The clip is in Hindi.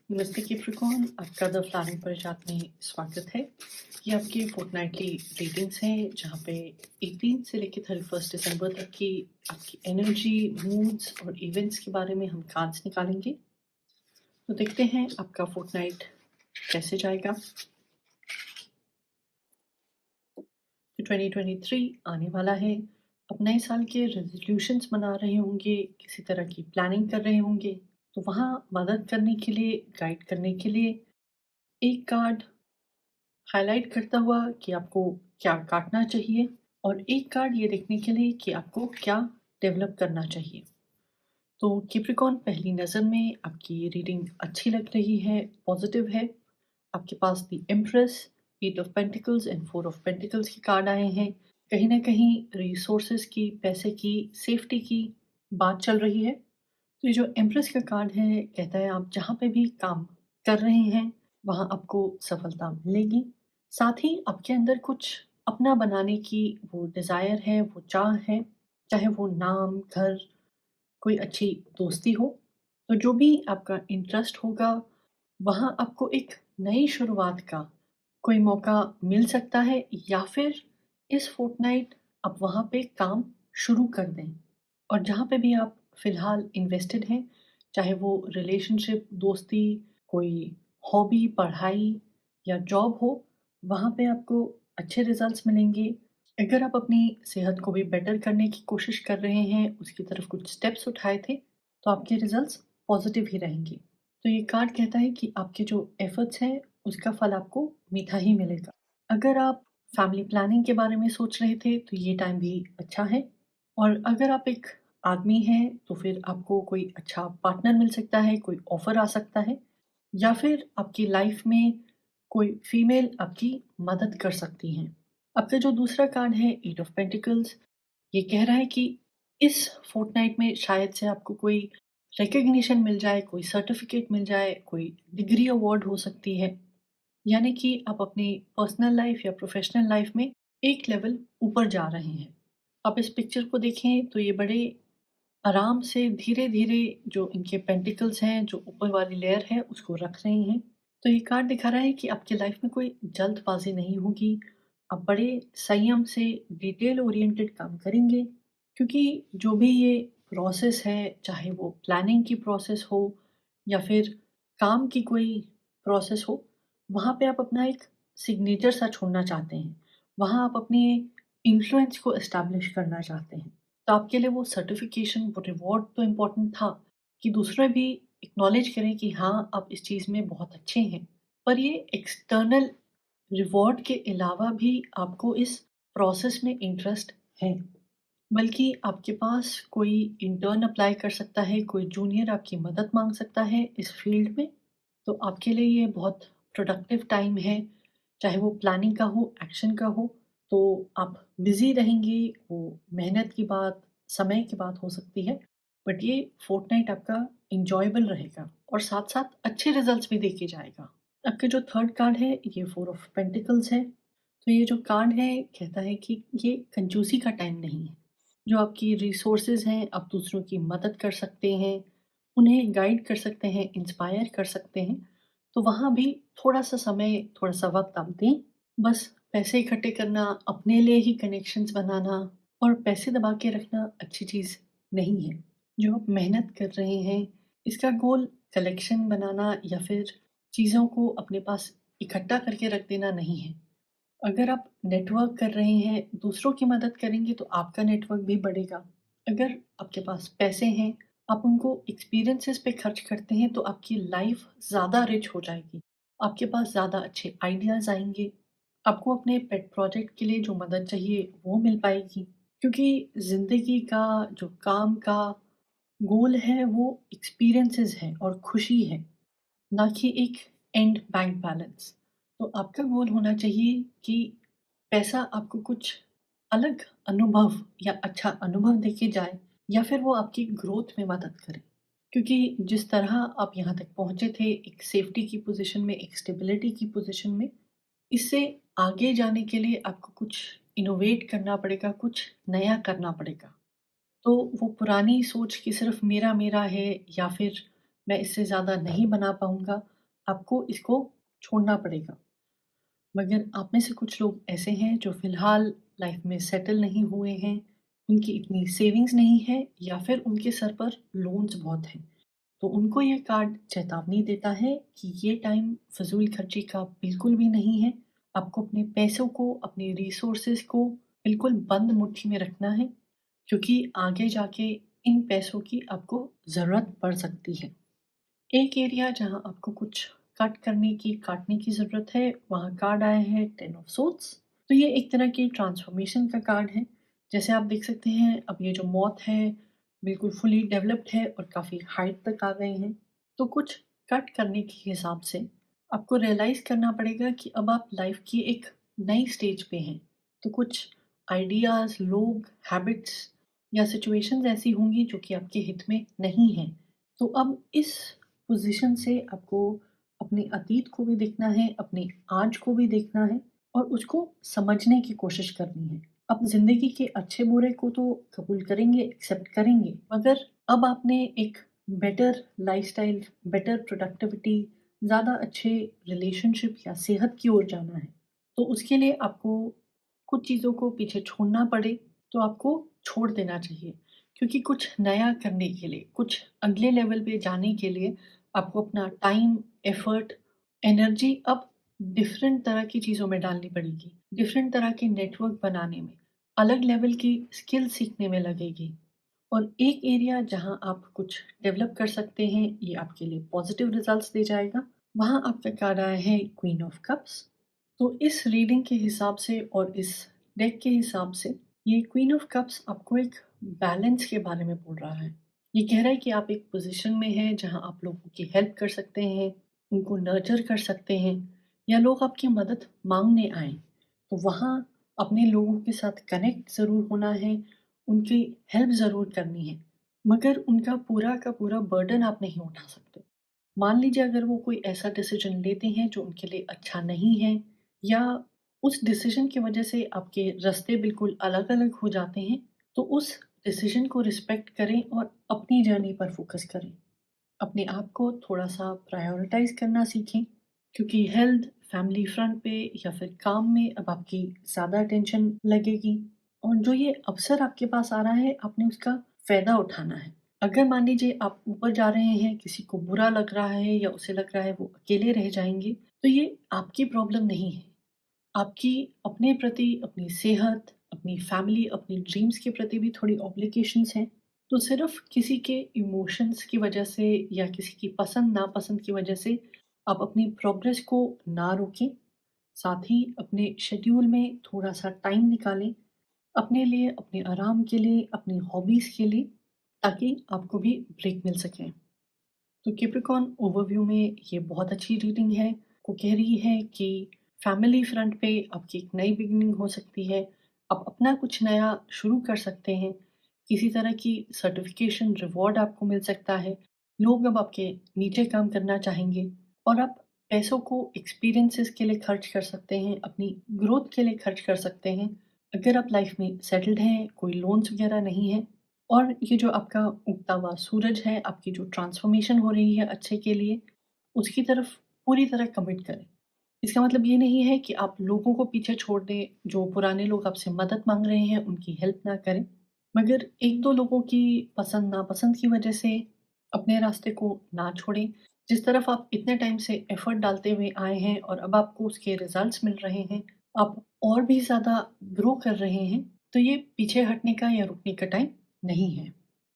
नमस्ते कैप्रिकॉर्न, आपका द फ्लावरिंग परिजात में स्वागत है। ये आपकी फोर्टनाइटली रीडिंग्स हैं जहाँ पे 18 से लेकर 31 दिसंबर तक की आपकी एनर्जी, मूड्स और इवेंट्स के बारे में हम कार्ड्स निकालेंगे। तो देखते हैं आपका फोर्टनाइट कैसे जाएगा। तो 2023 आने वाला है। आप नए साल के रेजोल्यूशंस बना रहे होंगे, किसी तरह की प्लानिंग कर रहे होंगे। तो वहाँ मदद करने के लिए, गाइड करने के लिए एक कार्ड हाइलाइट करता हुआ कि आपको क्या काटना चाहिए और एक कार्ड ये देखने के लिए कि आपको क्या डेवलप करना चाहिए। तो कैप्रिकॉर्न, पहली नज़र में आपकी ये रीडिंग अच्छी लग रही है, पॉजिटिव है। आपके पास the empress, 8 of pentacles and 4 of pentacles के कार्ड आए हैं। कहीं ना कहीं रिसोर्सेज की, पैसे की, सेफ्टी की बात चल रही है। तो ये जो एम्प्रेस का कार्ड है कहता है आप जहाँ पे भी काम कर रहे हैं वहाँ आपको सफलता मिलेगी। साथ ही आपके अंदर कुछ अपना बनाने की वो डिज़ायर है, वो चाह है, चाहे वो नाम, घर, कोई अच्छी दोस्ती हो। तो जो भी आपका इंटरेस्ट होगा वहाँ आपको एक नई शुरुआत का कोई मौका मिल सकता है, या फिर इस फोर्टनाइट आप वहाँ पे काम शुरू कर दें। और जहाँ पे भी आप फ़िलहाल इन्वेस्टेड हैं, चाहे वो रिलेशनशिप, दोस्ती, कोई हॉबी, पढ़ाई या जॉब हो, वहाँ पे आपको अच्छे रिज़ल्ट्स मिलेंगे। अगर आप अपनी सेहत को भी बेटर करने की कोशिश कर रहे हैं, उसकी तरफ कुछ स्टेप्स उठाए थे, तो आपके रिज़ल्ट्स पॉज़िटिव ही रहेंगे। तो ये कार्ड कहता है कि आपके जो एफ़र्ट्स हैं, उसका फल आपको मीठा ही मिलेगा। अगर आप फैमिली प्लानिंग के बारे में सोच रहे थे, तो ये टाइम भी अच्छा है। और अगर आप एक आदमी हैं, तो फिर आपको कोई अच्छा पार्टनर मिल सकता है, कोई ऑफ़र आ सकता है, या फिर आपकी लाइफ़ में कोई फीमेल आपकी मदद कर सकती हैं। आपका जो दूसरा कार्ड है, 8 ऑफ पेंटिकल्स, ये कह रहा है कि इस फोर्टनाइट में शायद से आपको कोई रिकॉग्निशन मिल जाए, कोई सर्टिफ़िकेट मिल जाए, कोई डिग्री अवार्ड हो सकती है। यानी कि आप अपनी पर्सनल लाइफ़ या प्रोफ़ेशनल लाइफ़ में एक लेवल ऊपर जा रहे हैं। आप इस पिक्चर को देखें तो ये बड़े आराम से धीरे-धीरे जो इनके पेंटिकल्स हैं, जो ऊपर वाली लेयर है उसको रख रही हैं। तो ये कार्ड दिखा रहा है कि आपकी लाइफ़ में कोई जल्दबाज़ी नहीं होगी। आप बड़े संयम से डिटेल ओरिएंटेड काम करेंगे, क्योंकि जो भी ये प्रोसेस है, चाहे वो प्लानिंग की प्रोसेस हो या फिर काम की कोई प्रोसेस हो, वहाँ पे आप अपना एक सिग्नेचर सा छोड़ना चाहते हैं। वहाँ आप अपनी इन्फ्लुएंस को एस्टैब्लिश करना चाहते हैं। तो आपके लिए वो सर्टिफ़िकेशन, वो रिवॉर्ड तो इम्पोर्टेंट था कि दूसरे भी एक्नॉलेज करें कि हाँ, आप इस चीज़ में बहुत अच्छे हैं। पर ये एक्सटर्नल रिवॉर्ड के अलावा भी आपको इस प्रोसेस में इंटरेस्ट है। बल्कि आपके पास कोई इंटर्न अप्लाई कर सकता है, कोई जूनियर आपकी मदद माँग सकता है इस फ़ील्ड में। तो आपके लिए ये बहुत प्रोडक्टिव टाइम है, चाहे वो प्लानिंग का हो, एक्शन का हो। तो आप बिज़ी रहेंगे, वो मेहनत की बात, समय की बात हो सकती है, बट ये फोर्टनाइट आपका एन्जॉयबल रहेगा और साथ-साथ अच्छे रिज़ल्ट्स भी देके जाएगा। आपका जो थर्ड कार्ड है, ये 4 ऑफ पेंटिकल्स है। तो ये जो कार्ड है, कहता है कि ये कंजूसी का टाइम नहीं है। जो आपकी रिसोर्सेज़ हैं, आप दूसरों की मदद कर सकते हैं, उन्हें गाइड कर सकते हैं, इंस्पायर कर सकते हैं। तो वहाँ भी थोड़ा-सा समय, थोड़ा-सा वक़्त आप दें। बस पैसे इकट्ठे करना, अपने लिए ही कनेक्शंस बनाना और पैसे दबा के रखना अच्छी चीज़ नहीं है। जो आप मेहनत कर रहे हैं, इसका गोल कलेक्शन बनाना या फिर चीज़ों को अपने पास इकट्ठा करके रख देना नहीं है। अगर आप नेटवर्क कर रहे हैं, दूसरों की मदद करेंगे तो आपका नेटवर्क भी बढ़ेगा। अगर आपके पास पैसे हैं, आप उनको एक्सपीरियंसेस पे खर्च करते हैं तो आपकी लाइफ ज़्यादा रिच हो जाएगी। आपके पास ज़्यादा अच्छे आइडियाज़ आएँगे। आपको अपने पेट प्रोजेक्ट के लिए जो मदद चाहिए वो मिल पाएगी। क्योंकि ज़िंदगी का जो काम का गोल है वो एक्सपीरियंसेस है और खुशी है। ना कि एक एंड बैंक बैलेंस। तो आपका गोल होना चाहिए कि पैसा आपको कुछ अलग अनुभव या अच्छा अनुभव देके जाए, या फिर वो आपकी ग्रोथ में मदद करे। क्योंकि जिस तरह आप यहाँ तक पहुँचे थे एक सेफ्टी की पोज़ीशन में, एक स्टेबिलिटी की पोज़ीशन में, इससे आगे जाने के लिए आपको कुछ इनोवेट करना पड़ेगा, कुछ नया करना पड़ेगा। तो वो पुरानी सोच कि सिर्फ़ मेरा-मेरा है या फिर मैं इससे ज़्यादा नहीं बना पाऊँगा, आपको इसको छोड़ना पड़ेगा। मगर आप में से कुछ लोग ऐसे हैं जो फ़िलहाल लाइफ़ में सेटल नहीं हुए हैं, उनकी इतनी सेविंग्स नहीं है या फिर उनके सर पर लोन्स बहुत हैं। तो उनको ये कार्ड चेतावनी देता है कि ये टाइम फ़िज़ूल खर्ची का बिल्कुल भी नहीं है। आपको अपने पैसों को, अपने रिसोर्सेज़ को बिल्कुल बंद मुट्ठी में रखना है, क्योंकि आगे जाके इन पैसों की आपको ज़रूरत पड़ सकती है। एक एरिया जहाँ आपको कुछ काटने की ज़रूरत है, वहाँ कार्ड आया है 10 ऑफ सोर्ड्स। तो ये एक तरह की ट्रांसफ़ॉर्मेशन का कार्ड है। जैसे आप देख सकते हैं, अब ये जो मौत है, बिल्कुल फुली डेवलप्ड है और काफ़ी हाइट तक आ गए हैं। तो कुछ कट करने के हिसाब से आपको रियलाइज़ करना पड़ेगा कि अब आप लाइफ़ की एक नई स्टेज पे हैं। तो कुछ आइडियाज़, लोग, हैबिट्स या सिचुएशंस ऐसी होंगी जो कि आपके हित में नहीं हैं। तो अब इस पोज़ीशन से आपको अपने अतीत को भी देखना है, अपने आज को भी देखना है और उसको समझने की कोशिश करनी है। अब ज़िंदगी के अच्छे-बुरे को तो कबूल करेंगे, एक्सेप्ट करेंगे, मगर अब आपने एक बेटर लाइफ़स्टाइल, बेटर प्रोडक्टिविटी, ज़्यादा अच्छे रिलेशनशिप या सेहत की ओर जाना है। तो उसके लिए आपको कुछ चीज़ों को पीछे छोड़ना पड़े, तो आपको छोड़ देना चाहिए। क्योंकि कुछ नया करने के लिए, कुछ अगले लेवल पे जाने के लिए आपको अपना टाइम, एफर्ट, एनर्जी अब डिफरेंट तरह की चीज़ों में डालनी पड़ेगी। डिफरेंट तरह के नेटवर्क बनाने में, अलग लेवल की स्किल सीखने में लगेगी। और एक एरिया जहाँ आप कुछ डेवलप कर सकते हैं, ये आपके लिए पॉजिटिव रिजल्ट्स दे जाएगा। वहाँ आपका कार्ड आया है क्वीन ऑफ कप्स। तो इस रीडिंग के हिसाब से और इस डेक के हिसाब से ये क्वीन ऑफ कप्स आपको एक बैलेंस के बारे में बोल रहा है। ये कह रहा है कि आप एक पोजीशन में हैं जहाँ आप लोगों की हेल्प कर सकते हैं, उनको नर्चर कर सकते हैं या लोग आपकी मदद मांगने आए। तो वहाँ अपने लोगों के साथ कनेक्ट ज़रूर होना है, उनकी हेल्प ज़रूर करनी है, मगर उनका पूरा का पूरा बर्डन आप नहीं उठा सकते। मान लीजिए अगर वो कोई ऐसा डिसीजन लेते हैं जो उनके लिए अच्छा नहीं है या उस डिसीजन की वजह से आपके रास्ते बिल्कुल अलग-अलग हो जाते हैं, तो उस डिसीजन को रिस्पेक्ट करें और अपनी जर्नी पर फोकस करें। अपने आप को थोड़ा-सा प्रायोरिटाइज़ करना सीखें, क्योंकि हेल्थ, फैमिली फ्रंट पे या फिर काम में अब आपकी ज़्यादा अटेंशन लगेगी और जो ये अवसर आपके पास आ रहा है, आपने उसका फ़ायदा उठाना है। अगर मान लीजिए आप ऊपर जा रहे हैं, किसी को बुरा लग रहा है या उसे लग रहा है वो अकेले रह जाएँगे, तो ये आपकी प्रॉब्लम नहीं है। आपकी अपने प्रति, अपनी सेहत, अपनी फैमिली, अपनी ड्रीम्स के प्रति भी थोड़ी ऑब्लिगेशंस हैं। तो सिर्फ़ किसी के इमोशंस की वजह से या किसी की पसंद-नापसंद की वजह से आप अपनी प्रोग्रेस को ना रोकें। साथ ही अपने शेड्यूल में थोड़ा-सा टाइम निकालें, अपने लिए, अपने आराम के लिए, अपनी हॉबीज़ के लिए, ताकि आपको भी ब्रेक मिल सके। तो कैप्रिकॉर्न ओवरव्यू में ये बहुत अच्छी रीडिंग है। वो कह रही है कि फैमिली फ्रंट पे आपकी एक नई बिगिनिंग हो सकती है। आप अपना कुछ नया शुरू कर सकते हैं। किसी तरह की सर्टिफ़िकेशन, रिवॉर्ड आपको मिल सकता है। लोग अब आपके नीचे काम करना चाहेंगे और आप पैसों को एक्सपीरियंसेस के लिए खर्च कर सकते हैं, अपनी ग्रोथ के लिए खर्च कर सकते हैं। अगर आप लाइफ़ में सेटल्ड हैं, कोई लोन्स वगैरह नहीं है और ये जो आपका उगता हुआ सूरज है, आपकी जो ट्रांसफ़ॉर्मेशन हो रही है अच्छे के लिए, उसकी तरफ पूरी तरह कमिट करें। इसका मतलब ये नहीं है कि आप लोगों को पीछे छोड़ दें, जो पुराने लोग आपसे मदद माँग रहे हैं, उनकी हेल्प ना करें। मगर 1-2 लोगों की पसंद-नापसंद की वजह से अपने रास्ते को ना छोड़ें। जिस तरफ आप इतने टाइम से एफ़र्ट डालते हुए आए हैं और अब आपको उसके रिज़ल्ट्स मिल रहे हैं, आप और भी ज़्यादा ग्रो कर रहे हैं, तो ये पीछे हटने का या रुकने का टाइम नहीं है।